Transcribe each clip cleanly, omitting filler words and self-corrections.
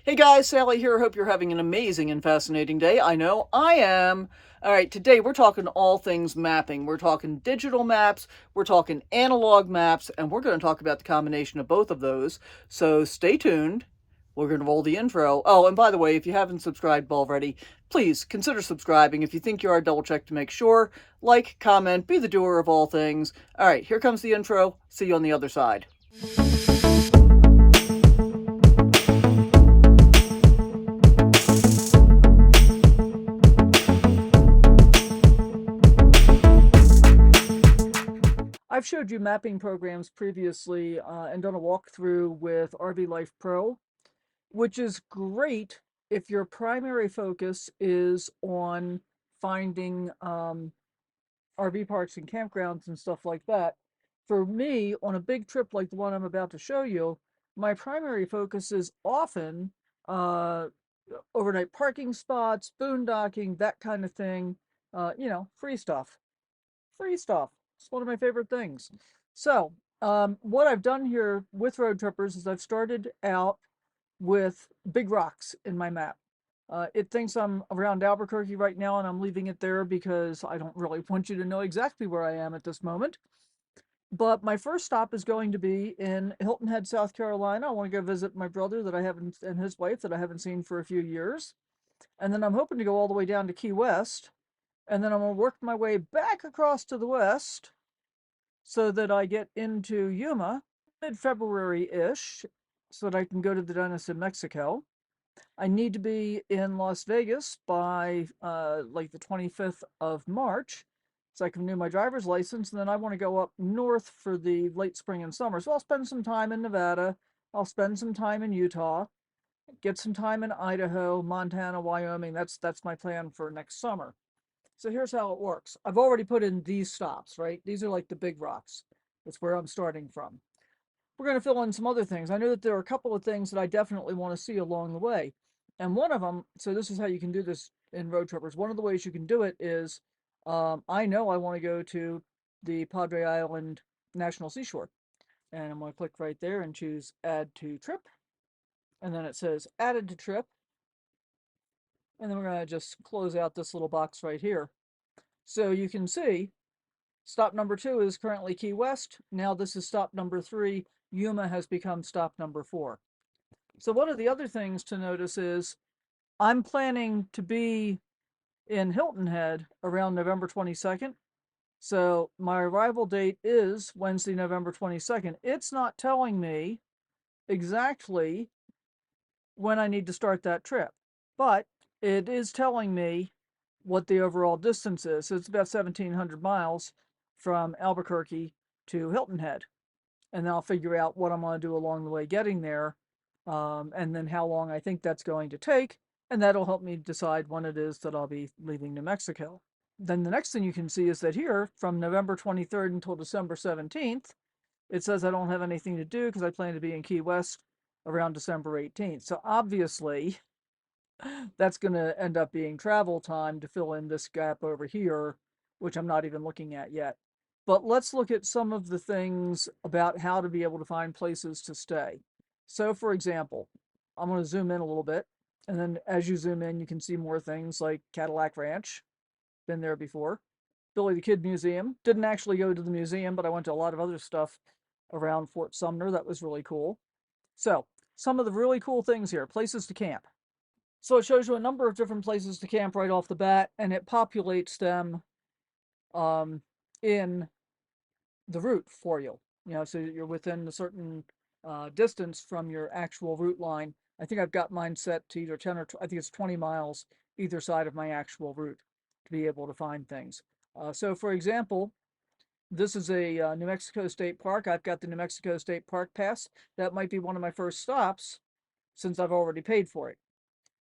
Hey guys, Sally here. Hope you're having an amazing and fascinating day. I know I am. All right, today we're talking all things mapping. We're talking digital maps, we're talking analog maps, and we're going to talk about the combination of both of those. So stay tuned. We're going to roll the intro. Oh, and by the way, if you haven't subscribed already, please consider subscribing. If you think you are, double check to make sure. Like, comment, be the doer of all things. All right, here comes the intro. See you on the other side. I've showed you mapping programs previously and done a walkthrough with rvlife Pro, which is great if your primary focus is on finding RV parks and campgrounds and stuff like that. For me, on a big trip like the one I'm about to show you, my primary focus is often uh, overnight parking spots, boondocking, that kind of thing. Free stuff. Free stuff. It's one of my favorite things. So, what I've done here with road trippers is I've started out with big rocks in my map. It thinks I'm around Albuquerque right now, and I'm leaving it there because I don't really want you to know exactly where I am at this moment. But my first stop is going to be in Hilton Head, South Carolina. I want to go visit my brother that I haven't, and his wife that I haven't seen for a few years. And then I'm hoping to go all the way down to Key West. And then I'm going to work my way back across to the west so that I get into Yuma mid-February-ish so that I can go to the dentist in Mexico. I need to be in Las Vegas by like the 25th of March so I can renew my driver's license. And then I want to go up north for the late spring and summer. So I'll spend some time in Nevada. I'll spend some time in Utah, get some time in Idaho, Montana, Wyoming. That's my plan for next summer. So here's how it works. I've already put in these stops, right? These are like the big rocks. That's where I'm starting from. We're going to fill in some other things. I know that there are a couple of things that I definitely want to see along the way. And one of them, so this is how you can do this in Road Trippers. One of the ways you can do it is I know I want to go to the Padre Island National Seashore. And I'm going to click right there and choose Add to Trip. And then it says Added to Trip. And then we're going to just close out this little box right here. So you can see stop number 2 is currently Key West. Now this is stop number 3. Yuma has become stop number 4. So one of the other things to notice is I'm planning to be in Hilton Head around November 22nd. So my arrival date is Wednesday, November 22nd. It's not telling me exactly when I need to start that trip, but it is telling me what the overall distance is. So it's about 1,700 miles from Albuquerque to Hilton Head. And then I'll figure out what I'm going to do along the way getting there, and then how long I think that's going to take. And that'll help me decide when it is that I'll be leaving New Mexico. Then the next thing you can see is that here, from November 23rd until December 17th, it says I don't have anything to do because I plan to be in Key West around December 18th. So obviously, that's going to end up being travel time to fill in this gap over here, which I'm not even looking at yet. But let's look at some of the things about how to be able to find places to stay. So for example, I'm going to zoom in a little bit. And then as you zoom in, you can see more things like Cadillac Ranch. Been there before. Billy the Kid Museum. Didn't actually go to the museum, but I went to a lot of other stuff around Fort Sumner. That was really cool. So some of the really cool things here, places to camp. So it shows you a number of different places to camp right off the bat, and it populates them um, in the route for you. So you're within a certain distance from your actual route line. I think I've got mine set to either 10 or I think it's 20 miles either side of my actual route to be able to find things. So for example, this is a New Mexico State Park. I've got the New Mexico State Park Pass. That might be one of my first stops since I've already paid for it.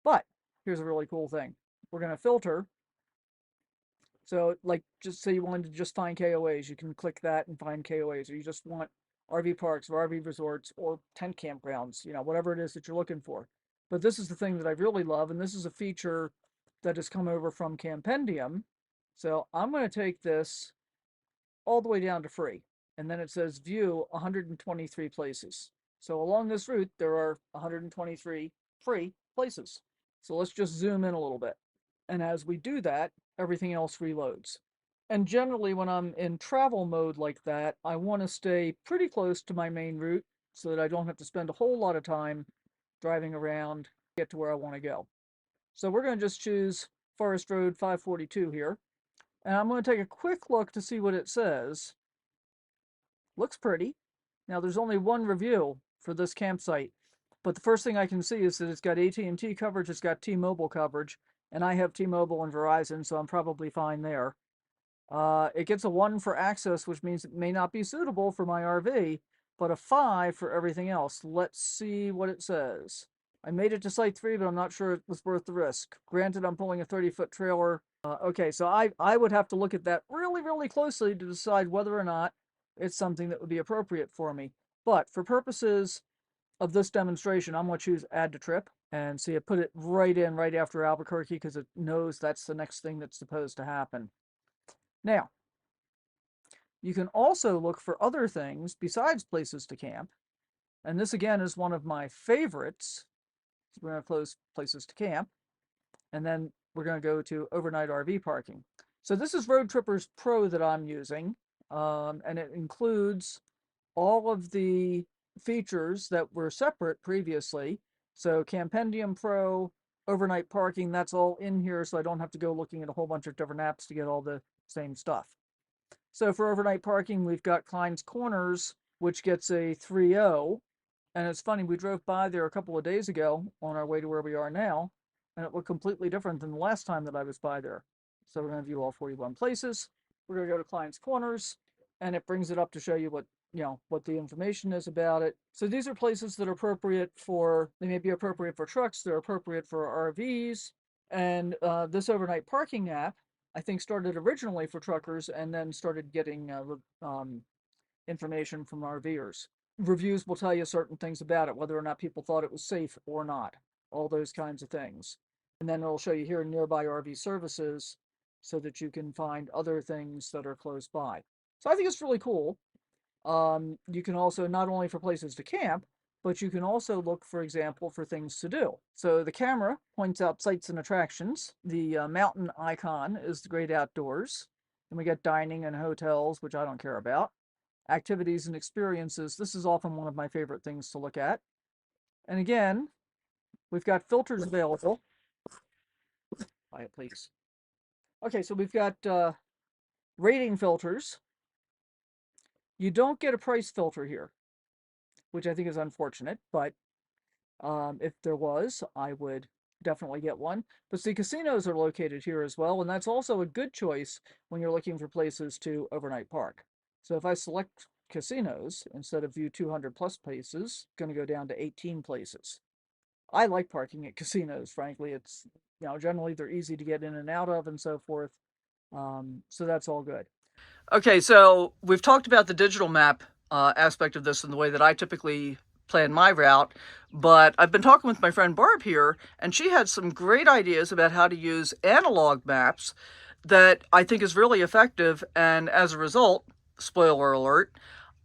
But here's a really cool thing. We're going to filter. So like just say you wanted to just find KOAs, you can click that and find KOAs, or you just want RV parks or RV resorts or tent campgrounds, whatever it is that you're looking for. But this is the thing that I really love, and this is a feature that has come over from Campendium. So I'm going to take this all the way down to free. And then it says view 123 places. So along this route, there are 123 free places. So let's just zoom in a little bit. And as we do that, everything else reloads. And generally, when I'm in travel mode like that, I want to stay pretty close to my main route so that I don't have to spend a whole lot of time driving around to get to where I want to go. So we're going to just choose Forest Road 542 here. And I'm going to take a quick look to see what it says. Looks pretty. Now there's only one review for this campsite, but the first thing I can see is that it's got AT&T coverage, it's got T-Mobile coverage, and I have T-Mobile and Verizon, so I'm probably fine there. It gets a 1 for access, which means it may not be suitable for my RV, but a 5 for everything else. Let's see what it says. I made it to Site 3, but I'm not sure it was worth the risk. Granted, I'm pulling a 30-foot trailer. Okay, so I would have to look at that really, really closely to decide whether or not it's something that would be appropriate for me. But for purposes of this demonstration, I'm going to choose Add to Trip and see it put it right in right after Albuquerque because it knows that's the next thing that's supposed to happen. Now, you can also look for other things besides places to camp. And this again is one of my favorites. So we're going to close places to camp. And then we're going to go to overnight RV parking. So this is Road Trippers Pro that I'm using. And it includes all of the features that were separate previously. So Campendium Pro, overnight parking, that's all in here. So I don't have to go looking at a whole bunch of different apps to get all the same stuff. So for overnight parking, we've got Klein's Corners, which gets a 3.0. And it's funny, we drove by there a couple of days ago on our way to where we are now, and it looked completely different than the last time that I was by there. So we're going to view all 41 places. We're going to go to Klein's Corners, and it brings it up to show you what the information is about it. So these are places that are appropriate for, they may be appropriate for trucks, they're appropriate for RVs. And this overnight parking app, I think, started originally for truckers and then started getting information from RVers. Reviews will tell you certain things about it, whether or not people thought it was safe or not, all those kinds of things. And then it'll show you here nearby RV services so that you can find other things that are close by. So I think it's really cool. You can also, not only for places to camp, but you can also look, for example, for things to do. So the camera points out sites and attractions. The mountain icon is the great outdoors. And we got dining and hotels, which I don't care about. Activities and experiences. This is often one of my favorite things to look at. And again, we've got filters available. Quiet, please. Okay, so we've got rating filters. You don't get a price filter here, which I think is unfortunate, but if there was, I would definitely get one. But see, casinos are located here as well, and that's also a good choice when you're looking for places to overnight park. So if I select casinos instead of view 200 plus places, going to go down to 18 places. I like parking at casinos, frankly. It's, generally they're easy to get in and out of and so forth. So that's all good. Okay, so we've talked about the digital map aspect of this and the way that I typically plan my route, but I've been talking with my friend Barb here, and she had some great ideas about how to use analog maps that I think is really effective, and as a result, spoiler alert,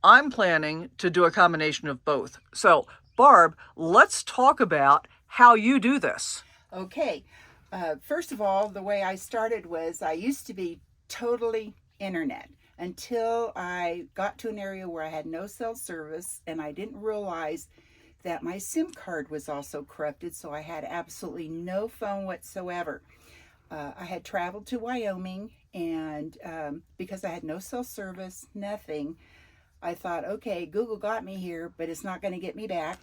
I'm planning to do a combination of both. So, Barb, let's talk about how you do this. Okay. First of all, the way I started was I used to be totally internet until I got to an area where I had no cell service and I didn't realize that my SIM card was also corrupted, so I had absolutely no phone whatsoever. I had traveled to Wyoming, and because I had no cell service, nothing, I thought, okay, Google got me here, but it's not going to get me back.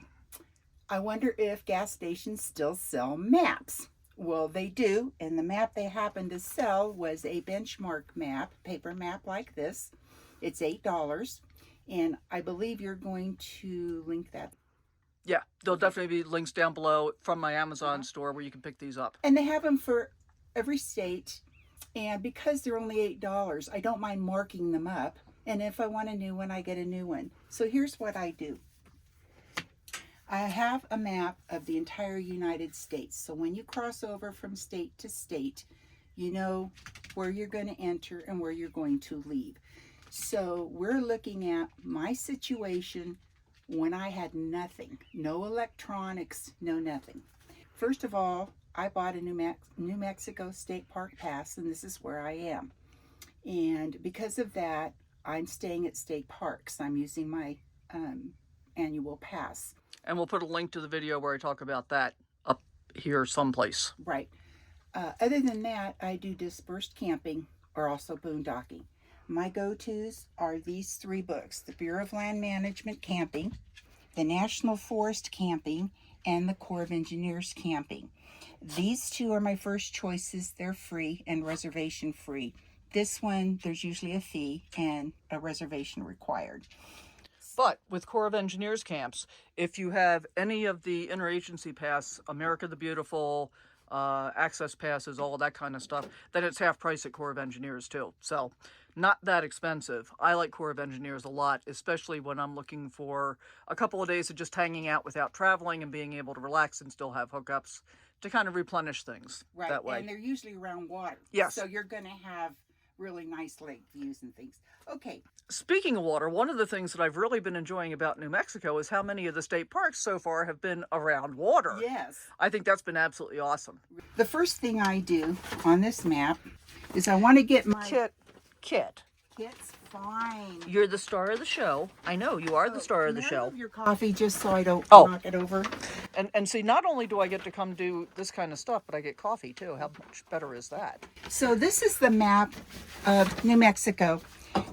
I wonder if gas stations still sell maps. Well, they do, and the map they happened to sell was a benchmark map, paper map like this. It's $8, and I believe you're going to link that. Yeah, there'll definitely be links down below from my Amazon store where you can pick these up. And they have them for every state, and because they're only $8, I don't mind marking them up, and if I want a new one, I get a new one. So here's what I do. I have a map of the entire United States. So when you cross over from state to state, you know where you're going to enter and where you're going to leave. So we're looking at my situation when I had nothing, no electronics, no nothing. First of all, I bought a New Mexico State Park pass, and this is where I am. And because of that, I'm staying at state parks. I'm using my annual pass. And we'll put a link to the video where I talk about that up here someplace. Right. Other than that, I do dispersed camping or also boondocking. My go-tos are these three books: the Bureau of Land Management Camping, the National Forest Camping, and the Corps of Engineers Camping. These two are my first choices. They're free and reservation free. This one, there's usually a fee and a reservation required. But with Corps of Engineers camps, if you have any of the interagency pass, America the Beautiful, access passes, all of that kind of stuff, then it's half price at Corps of Engineers too. So not that expensive. I like Corps of Engineers a lot, especially when I'm looking for a couple of days of just hanging out without traveling and being able to relax and still have hookups to kind of replenish things Right, that way. and they're usually around water. Yes. So you're going to have really nice lake views and things. Okay. Speaking of water, one of the things that I've really been enjoying about New Mexico is how many of the state parks so far have been around water. Yes. I think that's been absolutely awesome. The first thing I do on this map is I want to get my... Kit. Kit's fine. You're the star of the show. I know you are the star of the show. Your coffee just so I don't knock it over. And see, not only do I get to come do this kind of stuff, but I get coffee too. How much better is that? So this is the map of New Mexico.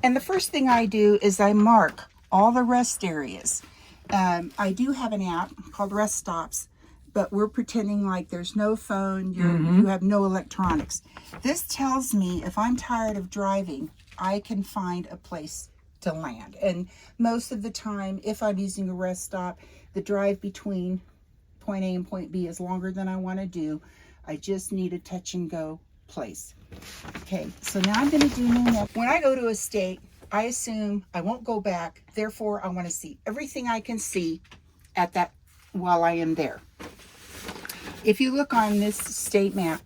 And the first thing I do is I mark all the rest areas. I do have an app called Rest Stops, but we're pretending like there's no phone, you have no electronics. This tells me if I'm tired of driving, I can find a place to land. And most of the time, if I'm using a rest stop, the drive between point A and point B is longer than I want to do. I just need a touch and go place. Okay, so now I'm going to do New Mexico. When I go to a state, I assume I won't go back. Therefore, I want to see everything I can see at that while I am there. If you look on this state map,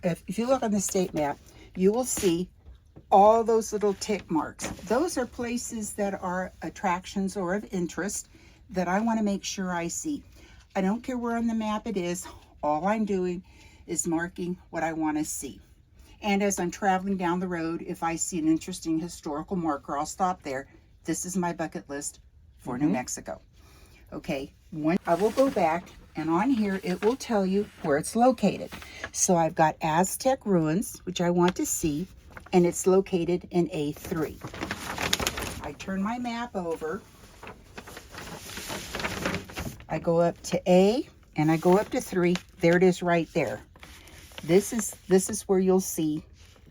you will see all those little tick marks. Those are places that are attractions or of interest that I want to make sure I see. I don't care where on the map it is. All I'm doing is marking what I want to see. And as I'm traveling down the road, if I see an interesting historical marker, I'll stop there. This is my bucket list for New Mexico. Okay, I will go back, and on here it will tell you where it's located. So I've got Aztec ruins, which I want to see, and it's located in A3. I turn my map over. I go up to A, and I go up to 3. There it is right there. This is where you'll see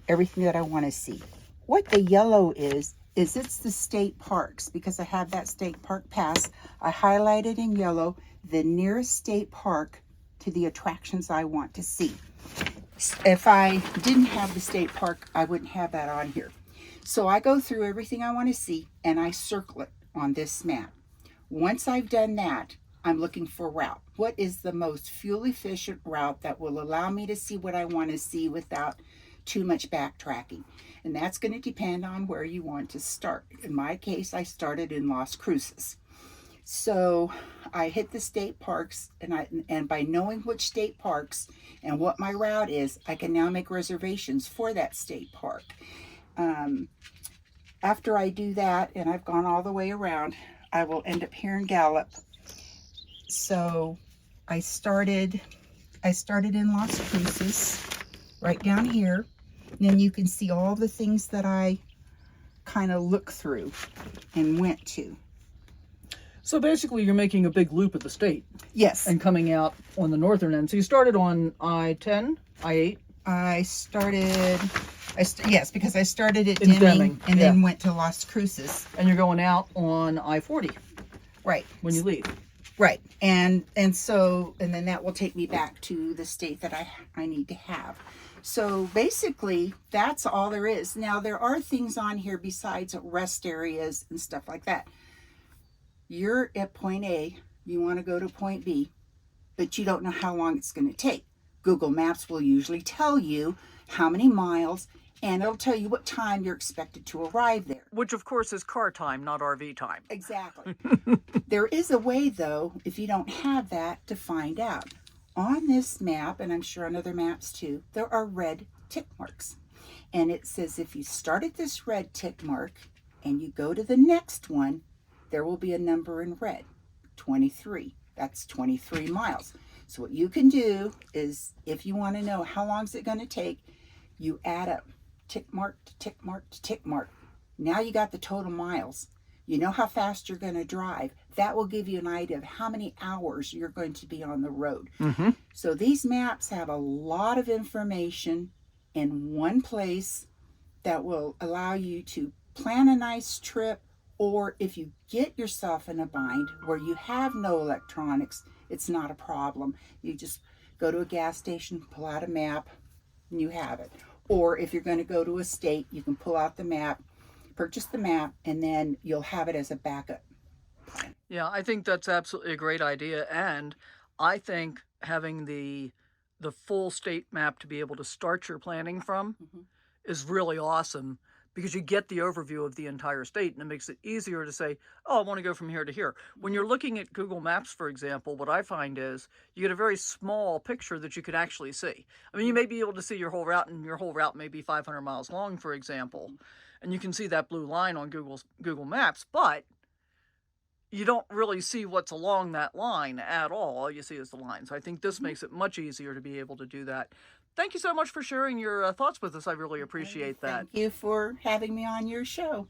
everything that I want to see. What the yellow is it's the state parks, because I have that state park pass. I highlighted in yellow the nearest state park to the attractions I want to see. If I didn't have the state park, I wouldn't have that on here. So I go through everything I want to see and I circle it on this map. Once I've done that, I'm looking for route. What is the most fuel efficient route that will allow me to see what I want to see without too much backtracking? And that's going to depend on where you want to start. In my case, I started in Las Cruces. So I hit the state parks, and by knowing which state parks and what my route is, I can now make reservations for that state park. After I do that, and I've gone all the way around, I will end up here in Gallup. So I started in Las Cruces, right down here. And then you can see all the things that I kind of looked through and went to. So basically you're making a big loop of the state. Yes. And coming out on the northern end. So you started on I-10, I-8? Yes, because I started at Deming and then went to Las Cruces. And you're going out on I-40. Right. When you leave. Right. And then that will take me back to the state that I need to have. So basically, that's all there is. Now, there are things on here besides rest areas and stuff like that. You're at point A, you want to go to point B, but you don't know how long it's going to take. Google Maps will usually tell you how many miles and it'll tell you what time you're expected to arrive there. Which, of course, is car time, not RV time. Exactly. There is a way, though, if you don't have that, to find out. On this map, and I'm sure on other maps too, there are red tick marks. And it says if you start at this red tick mark and you go to the next one, there will be a number in red, 23. That's 23 miles. So what you can do is, if you want to know how long is it going to take, you add up tick mark to tick mark to tick mark. Now you got the total miles. You know how fast you're going to drive. That will give you an idea of how many hours you're going to be on the road. Mm-hmm. So these maps have a lot of information in one place that will allow you to plan a nice trip, or if you get yourself in a bind where you have no electronics, it's not a problem. You just go to a gas station, pull out a map, and you have it. Or if you're going to go to a state, you can pull out the map, purchase the map, and then you'll have it as a backup. Yeah, I think that's absolutely a great idea, and I think having the full state map to be able to start your planning from is really awesome, because you get the overview of the entire state, and it makes it easier to say, oh, I want to go from here to here. When you're looking at Google Maps, for example, what I find is you get a very small picture that you can actually see. I mean, you may be able to see your whole route, and your whole route may be 500 miles long, for example, and you can see that blue line on Google Maps, but you don't really see what's along that line at all. All you see is the line. So I think this makes it much easier to be able to do that. Thank you so much for sharing your thoughts with us. I really appreciate that. Thank you for having me on your show.